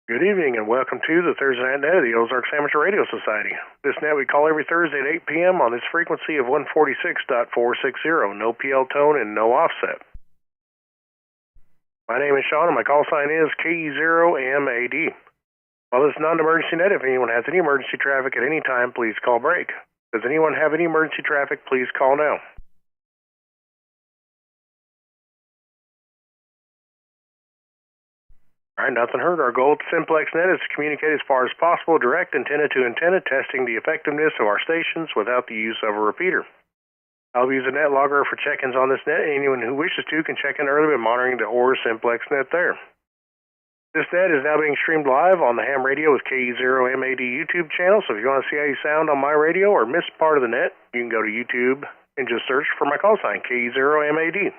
Good evening and welcome to the Thursday Night Net of the Ozarks Amateur Radio Society. This net we call every Thursday at 8 p.m. on this frequency of 146.460, no PL tone and no offset. My name is Sean and my call sign is KE0MAD. While this is non-emergency net, if anyone has any emergency traffic at any time, please call break. Does anyone have any emergency traffic, please call now. All right, nothing heard. Our goal at the Simplex net is to communicate as far as possible, direct antenna to antenna, testing the effectiveness of our stations without the use of a repeater. I'll use a net logger for check-ins on this net. Anyone who wishes to can check in early by monitoring the Oars Simplex net there. This net is now being streamed live on the ham radio with KE0MAD YouTube channel, so if you want to see how you sound on my radio or miss part of the net, you can go to YouTube and just search for my call sign, KE0MAD.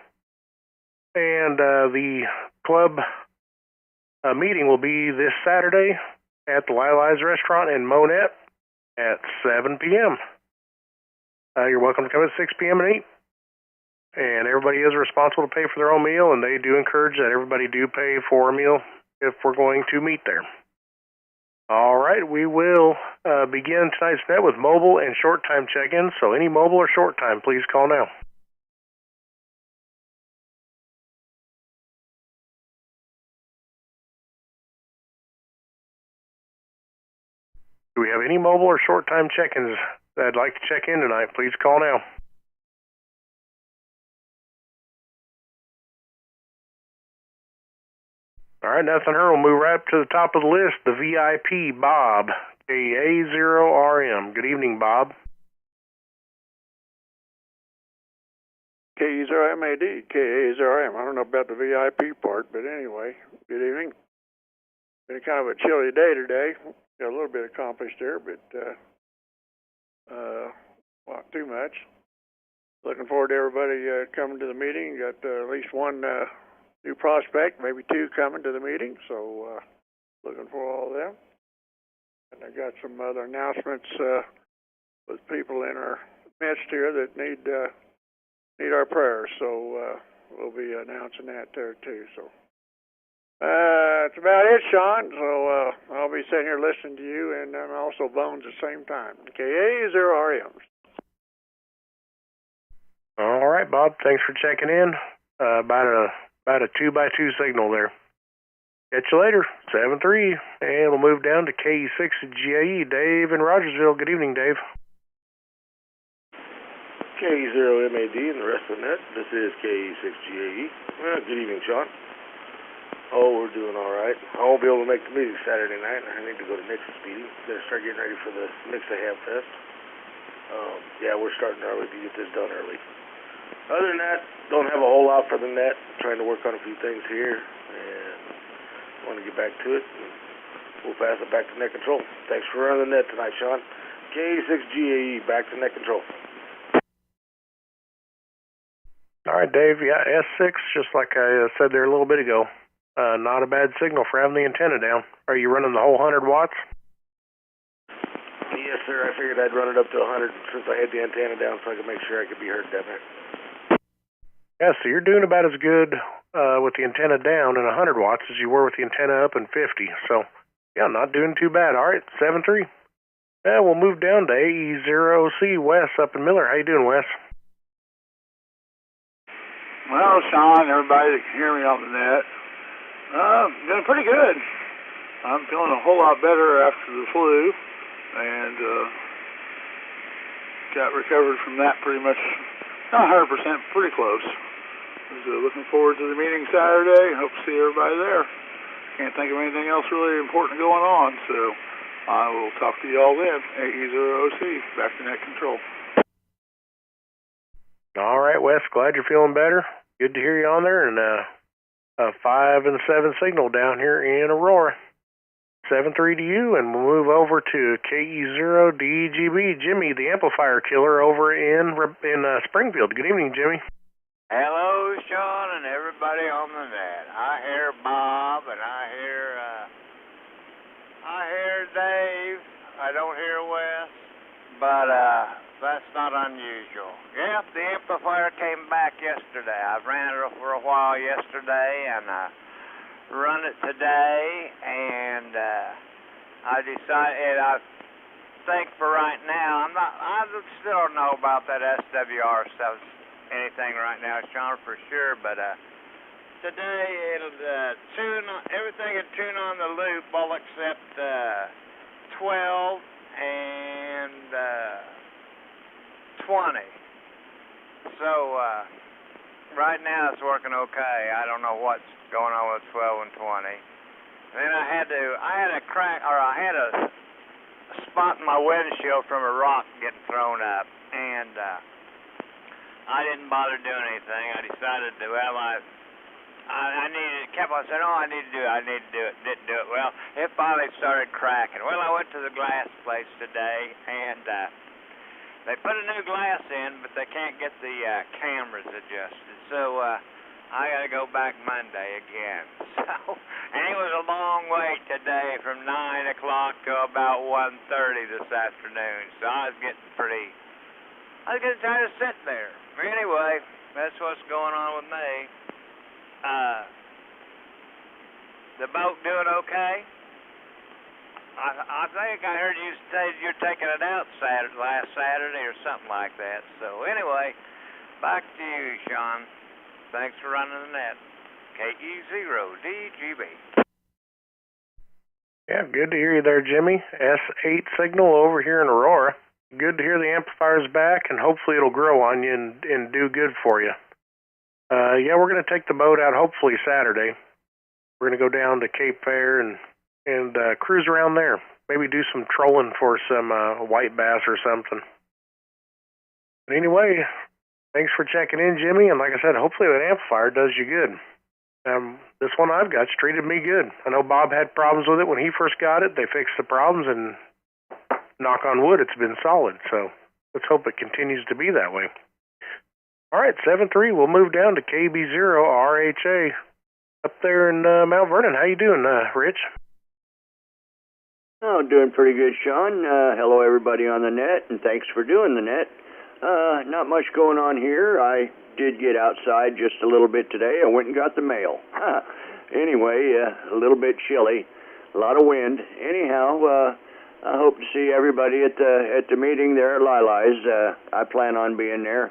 And the club meeting will be this Saturday at the Lily's Restaurant in Monette at 7 p.m. You're welcome to come at 6 p.m. and 8. And everybody is responsible to pay for their own meal, and they do encourage that everybody do pay for a meal if we're going to meet there. All right, we will begin tonight's net with mobile and short time check-ins, so any mobile or short time, please call now. Do we have any mobile or short time check-ins that'd like to check in tonight? Please call now. All right, nothing heard. We'll move right up to the top of the list. The VIP, Bob, KA0RM. Good evening, Bob. KE0MAD, KA0RM. I don't know about the VIP part, but anyway, good evening. Been kind of a chilly day today. Got a little bit accomplished there, but not too much. Looking forward to everybody coming to the meeting. Got at least one new prospect, maybe two coming to the meeting, so looking for all of them. And I got some other announcements with people in our midst here that need our prayers, so we'll be announcing that there too. So that's about it, Sean. So I'll be sitting here listening to you and also Bones at the same time. KA0RM. All right, Bob. Thanks for checking in. About a 2x2 signal there. Catch you later. 7-3, and we'll move down to KE6GAE. Dave in Rogersville. Good evening, Dave. KE0MAD and the rest of the net. This is KE6GAE. Good evening, Sean. Oh, we're doing all right. I won't be able to make the meeting Saturday night. I need to go to Nix's meeting. Gonna start getting ready for the Nixa Ham Fest. Yeah, we're starting early to get this done early. Other than that, don't have a whole lot for the net. Trying to work on a few things here, and want to get back to it. And we'll pass it back to net control. Thanks for running the net tonight, Sean. KE6GAE, back to net control. All right, Dave. Yeah, S6, just like I said there a little bit ago. Not a bad signal for having the antenna down. Are you running the whole 100 watts? Yes, sir. I figured I'd run it up to 100 since I had the antenna down so I could make sure I could be heard down there. Yeah, so you're doing about as good with the antenna down in 100 watts as you were with the antenna up in 50. So, yeah, not doing too bad. All right, 7-3. Yeah, we'll move down to AE0C, Wes up in Miller. How you doing, Wes? Well, Sean, everybody that can hear me on the net, doing pretty good. I'm feeling a whole lot better after the flu, and got recovered from that pretty much, not 100%, pretty close. So looking forward to the meeting Saturday. Hope to see everybody there. Can't think of anything else really important going on, so I will talk to you all then. AE0OC, back to net control. All right, Wes, glad you're feeling better. Good to hear you on there, and a 5 and 7 signal down here in Aurora. 7-3 to you, and we'll move over to KE0DGB, Jimmy, the amplifier killer over in Springfield. Good evening, Jimmy. Hello, Sean, and everybody on the net. I hear Bob, and I hear Dave. I don't hear Wes, but that's not unusual. Yep, the amplifier came back yesterday. I ran it for a while yesterday, and run it today, and I decided, I think for right now, I still don't know about that SWR stuff, anything right now, Sean, for sure, but today it'll everything will tune on the loop, all except 12 and 20. So right now it's working okay. I don't know what's going on with 12 and 20. And then I had a crack, or I had a spot in my windshield from a rock getting thrown up, and I didn't bother doing anything. I decided to, well, I needed, kept on saying, I need to do it, didn't do it. Well, it finally started cracking. Well, I went to the glass place today, and they put a new glass in, but they can't get the cameras adjusted. So I got to go back Monday again. So, and it was a long wait today from 9 o'clock to about 1:30 this afternoon. So I was getting tired of sitting there. But anyway, that's what's going on with me. The boat doing okay? I think I heard you say you're taking it out last Saturday or something like that. So anyway, back to you, Sean. Thanks for running the net. KE0DGB. Yeah, good to hear you there, Jimmy. S8 signal over here in Aurora. Good to hear the amplifier's back, and hopefully it'll grow on you and do good for you. Yeah, we're going to take the boat out hopefully Saturday. We're going to go down to Cape Fair and cruise around there. Maybe do some trolling for some white bass or something. But anyway, thanks for checking in, Jimmy. And like I said, hopefully that amplifier does you good. This one I've got's treated me good. I know Bob had problems with it when he first got it. They fixed the problems, and knock on wood, it's been solid. So let's hope it continues to be that way. All right, 7-3, we'll move down to KB0RHA up there in Mount Vernon. How you doing, Rich? Oh, doing pretty good, Sean. Hello, everybody on the net, and thanks for doing the net. Not much going on here. I did get outside just a little bit today. I went and got the mail. Anyway, a little bit chilly, a lot of wind. Anyhow, I hope to see everybody at the meeting there at Lily's. I plan on being there.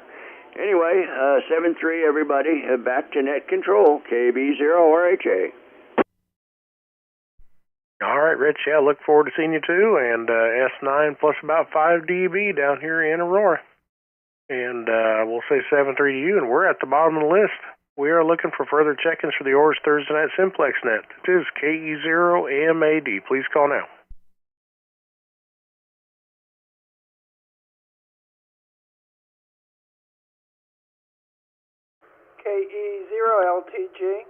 Anyway, 7-3, everybody, back to net control, KB0RHA. All right, Rich, yeah, look forward to seeing you too, and S9 plus about 5 dB down here in Aurora. And we'll say 7-3 to you, and we're at the bottom of the list. We are looking for further check-ins for the Oars Thursday Night Simplex net. It is KE0MAD. Please call now. KE0LTG.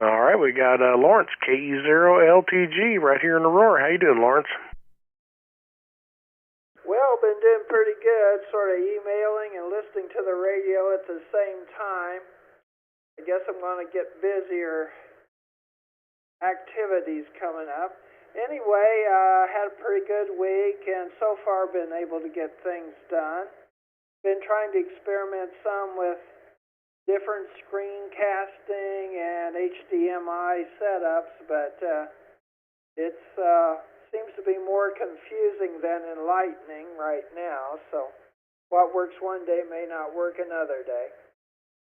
All right, we got Lawrence, KE0LTG, right here in Aurora. How you doing, Lawrence? Well, been doing pretty good, sort of emailing and listening to the radio at the same time. I guess I'm going to get busier activities coming up. Anyway, had a pretty good week, and so far been able to get things done. Been trying to experiment some with different screencasting and HDMI setups, but it seems to be more confusing than enlightening right now, so what works one day may not work another day.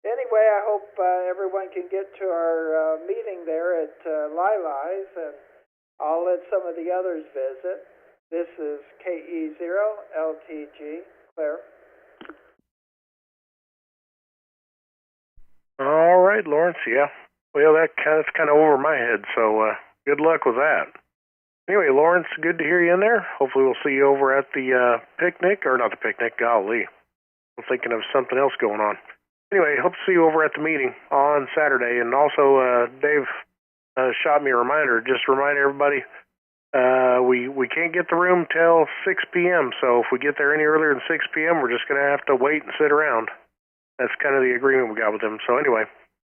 Anyway, I hope everyone can get to our meeting there at Lily's, and I'll let some of the others visit. This is KE0LTG, Claire. All right, Lawrence, yeah. Well, that's kind of over my head, so good luck with that. Anyway, Lawrence, good to hear you in there. Hopefully we'll see you over at the picnic, or not the picnic, golly. I'm thinking of something else going on. Anyway, hope to see you over at the meeting on Saturday. And also, Dave shot me a reminder. Just remind everybody, we can't get the room till 6 p.m., so if we get there any earlier than 6 p.m., we're just going to have to wait and sit around. That's kind of the agreement we got with them. So anyway,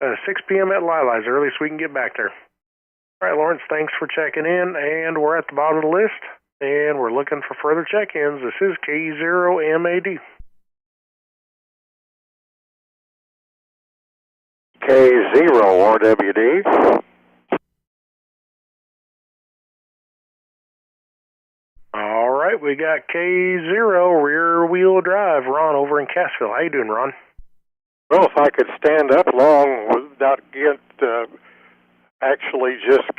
6 p.m. at Lily's, earliest we can get back there. All right, Lawrence, thanks for checking in, and we're at the bottom of the list, and we're looking for further check-ins. This is KE0MAD. K0 RWD. All right, we got K0 rear wheel drive. Ron over in Cassville. How you doing, Ron? Well, if I could stand up long without actually just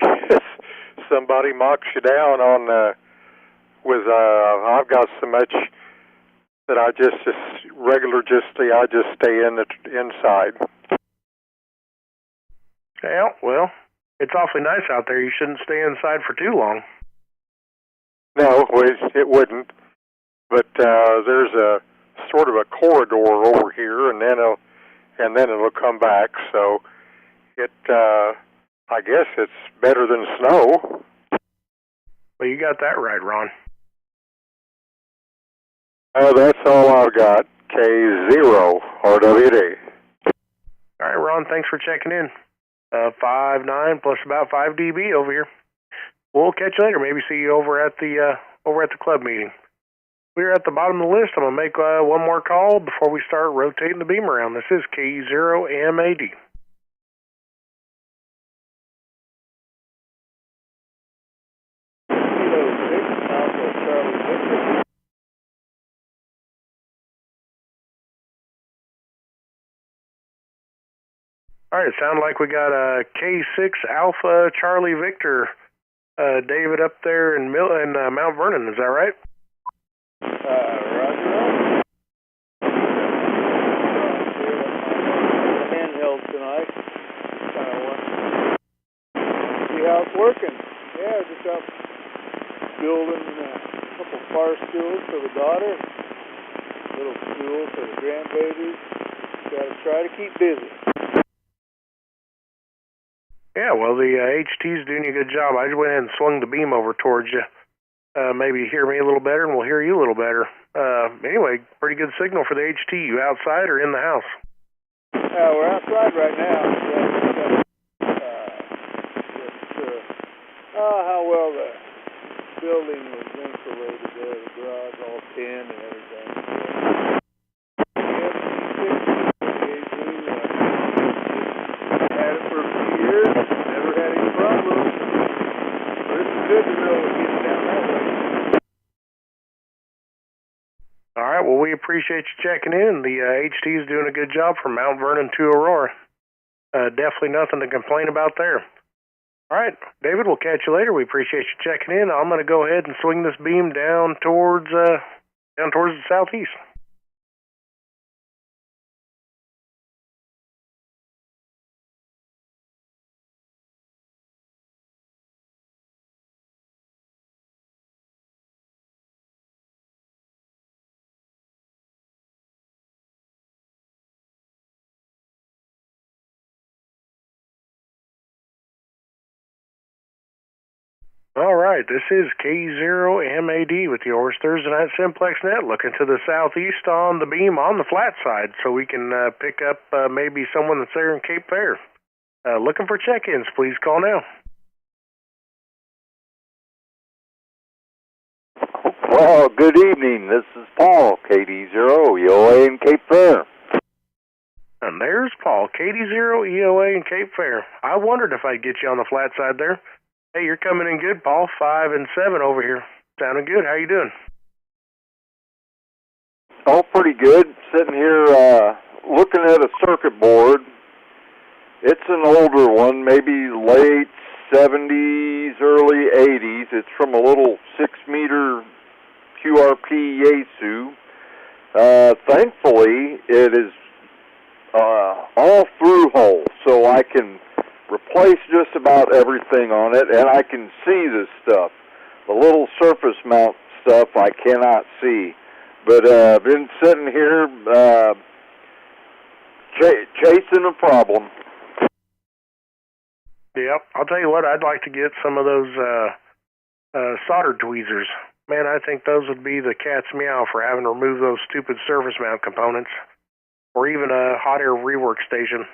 somebody knocks you down on I've got so much that I just stay inside. Yeah, well, it's awfully nice out there. You shouldn't stay inside for too long. No, it wouldn't. But there's a sort of a corridor over here, and then it'll come back. So I guess it's better than snow. Well, you got that right, Ron. That's all I've got. K0 RWD. All right, Ron, thanks for checking in. 5'9" plus about 5 dB over here. We'll catch you later. Maybe see you over at the club meeting. We're at the bottom of the list. I'm gonna make one more call before we start rotating the beam around. This is K0MAD. All right, it sounds like we got a K6 Alpha Charlie Victor, David up there in Mount Vernon. Is that right? Roger. Handheld tonight. Kind of want to see how it's working. Yeah, just out building a couple fire stools for the daughter, little stool for the grandbabies. Got to try to keep busy. Yeah, well, the HT's doing you a good job. I just went ahead and swung the beam over towards you. Maybe you hear me a little better, and we'll hear you a little better. Anyway, pretty good signal for the HT. You outside or in the house? We're outside right now. How well the building was insulated there, the garage all tin and everything. Had it for a few years, never had any problems. But it's good to know it gets down that way. All right, well, we appreciate you checking in. The HT is doing a good job from Mount Vernon to Aurora. Definitely nothing to complain about there. All right, David, we'll catch you later. We appreciate you checking in. I'm going to go ahead and swing this beam down towards the southeast. All right, this is K0MAD with the Oars Thursday Night Simplex Net, looking to the southeast on the beam on the flat side so we can pick up maybe someone that's there in Cape Fear. Looking for check-ins, please call now. Well, good evening. This is Paul, KD0, EOA in Cape Fear. And there's Paul, KD0, EOA in Cape Fear. I wondered if I'd get you on the flat side there. Hey, you're coming in good, Paul. 5 and 7 over here. Sounding good. How you doing? Oh, pretty good. Sitting here looking at a circuit board. It's an older one, maybe late 70s, early 80s. It's from a little 6-meter QRP Yaesu. Thankfully, it is all through hole, so I can replace just about everything on it, and I can see this stuff. The little surface mount stuff I cannot see. But I've been sitting here chasing a problem. Yep, I'll tell you what, I'd like to get some of those solder tweezers. Man, I think those would be the cat's meow for having to remove those stupid surface mount components, or even a hot air rework station.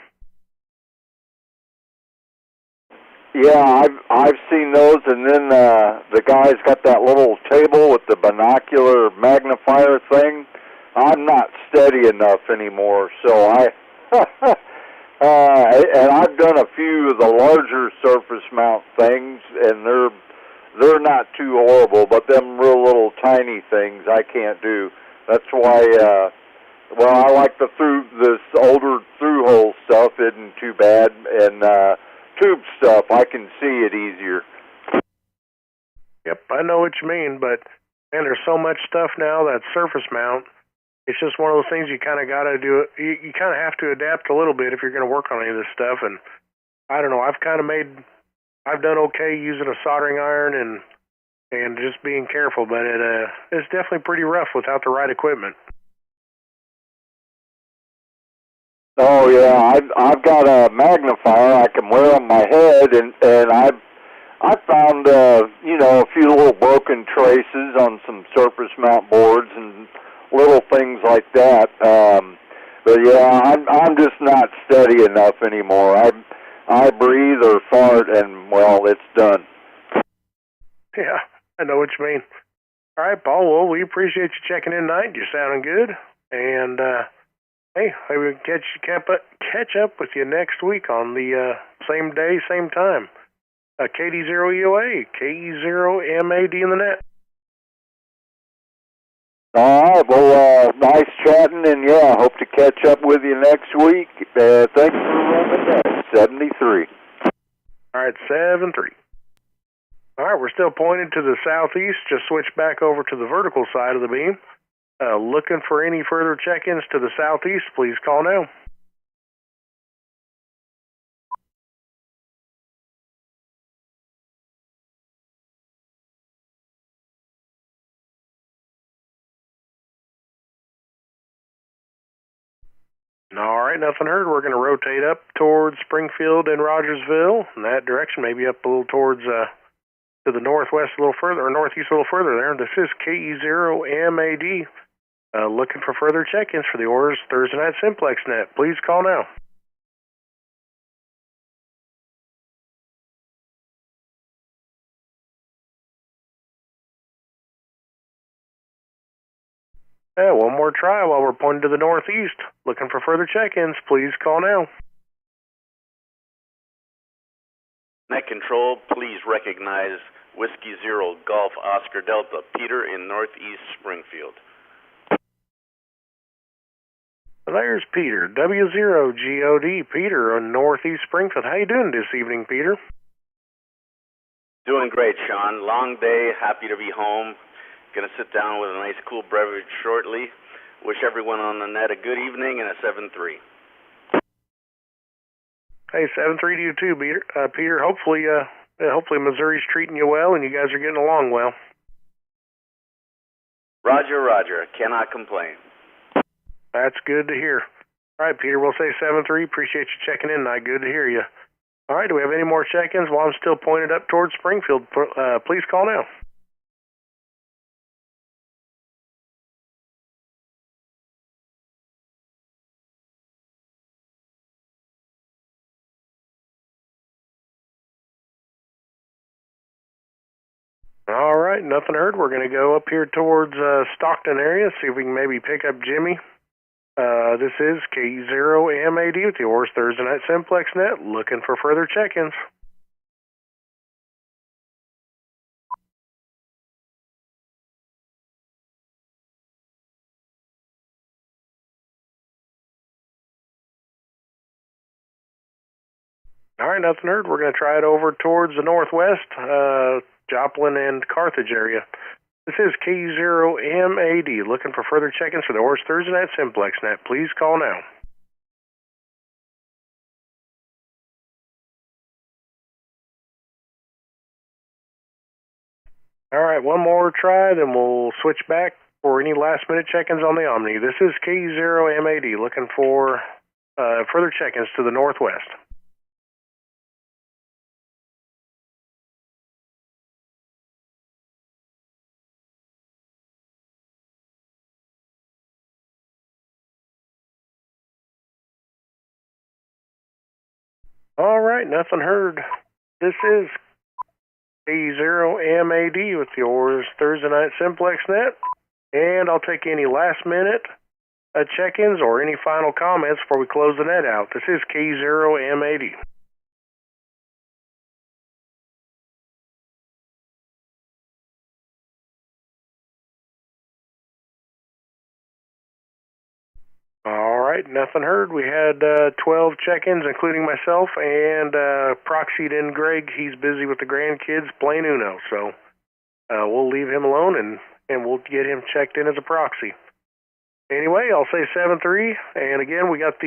Yeah, I've seen those, and then the guy's got that little table with the binocular magnifier thing. I'm not steady enough anymore, so I and I've done a few of the larger surface mount things, and they're not too horrible, but them real little tiny things I can't do. That's why, I like this older through-hole stuff isn't too bad, and tube stuff, I can see it easier. Yep, I know what you mean, but, man, there's so much stuff now that's surface mount. It's just one of those things you kind of got to do. You kind of have to adapt a little bit if you're going to work on any of this stuff, and I don't know, I've done okay using a soldering iron and just being careful, but it's definitely pretty rough without the right equipment. Oh yeah, I've got a magnifier I can wear on my head, and I found a few little broken traces on some surface mount boards and little things like that. But yeah, I'm just not steady enough anymore. I breathe or fart, and well, it's done. Yeah, I know what you mean. All right, Paul. Well, we appreciate you checking in tonight. You're sounding good, and hey, maybe we can catch up with you next week on the same day, same time. KD0EOA, KE0MAD in the net. All right, well, nice chatting, and yeah, hope to catch up with you next week. Thanks for running that, 73. All right, 7-3. All right, we're still pointed to the southeast. Just switch back over to the vertical side of the beam. Looking for any further check-ins to the southeast, please call now. All right, nothing heard. We're going to rotate up towards Springfield and Rogersville in that direction, maybe up a little towards to the northwest a little further, or northeast a little further there. This is KE0MAD. Looking for further check-ins for the Oars Thursday Night Simplex net. Please call now. One more try while we're pointing to the northeast. Looking for further check-ins. Please call now. Net control, please recognize Whiskey Zero Golf Oscar Delta, Peter in northeast Springfield. There's Peter, W0GOD, Peter in northeast Springfield. How you doing this evening, Peter? Doing great, Sean. Long day, happy to be home. Going to sit down with a nice cool beverage shortly. Wish everyone on the net a good evening and a 7-3. Hey, 7-3 to you too, Peter. Peter, hopefully Missouri's treating you well and you guys are getting along well. Roger. Cannot complain. That's good to hear. All right, Peter, we'll say 7-3. Appreciate you checking in tonight. Good to hear you. All right, do we have any more check-ins while I'm still pointed up towards Springfield? Please call now. All right, nothing heard. We're going to go up here towards Stockton area, see if we can maybe pick up Jimmy. This is K0MAD with the Oars Thursday Night Simplex net, looking for further check-ins. All right, nothing heard. We're going to try it over towards the northwest, Joplin and Carthage area. This is K0MAD, looking for further check-ins for the Oars Thursday Night Simplex net. Please call now. All right, one more try, then we'll switch back for any last-minute check-ins on the Omni. This is K0MAD, looking for further check-ins to the northwest. All right, nothing heard. This is K0MAD with the Oars Thursday Night Simplex net, and I'll take any last minute check-ins or any final comments before we close the net out. This is K0M80. All right, nothing heard. We had 12 check-ins, including myself, and proxied in Greg. He's busy with the grandkids playing Uno, so we'll leave him alone, and we'll get him checked in as a proxy. Anyway, I'll say 7-3, and again, we've got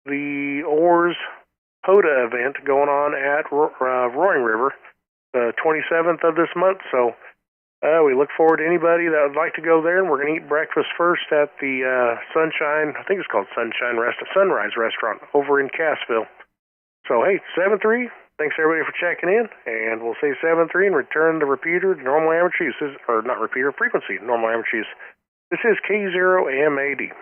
the Oars POTA event going on at Roaring River, the 27th of this month, so we look forward to anybody that would like to go there, and we're going to eat breakfast first at the Sunrise Restaurant over in Cassville. So, hey, 7-3. Thanks, everybody, for checking in, and we'll say 7-3 and return the repeater to normal amateur use. Or not repeater, frequency, normal amateur use. This is K0M80.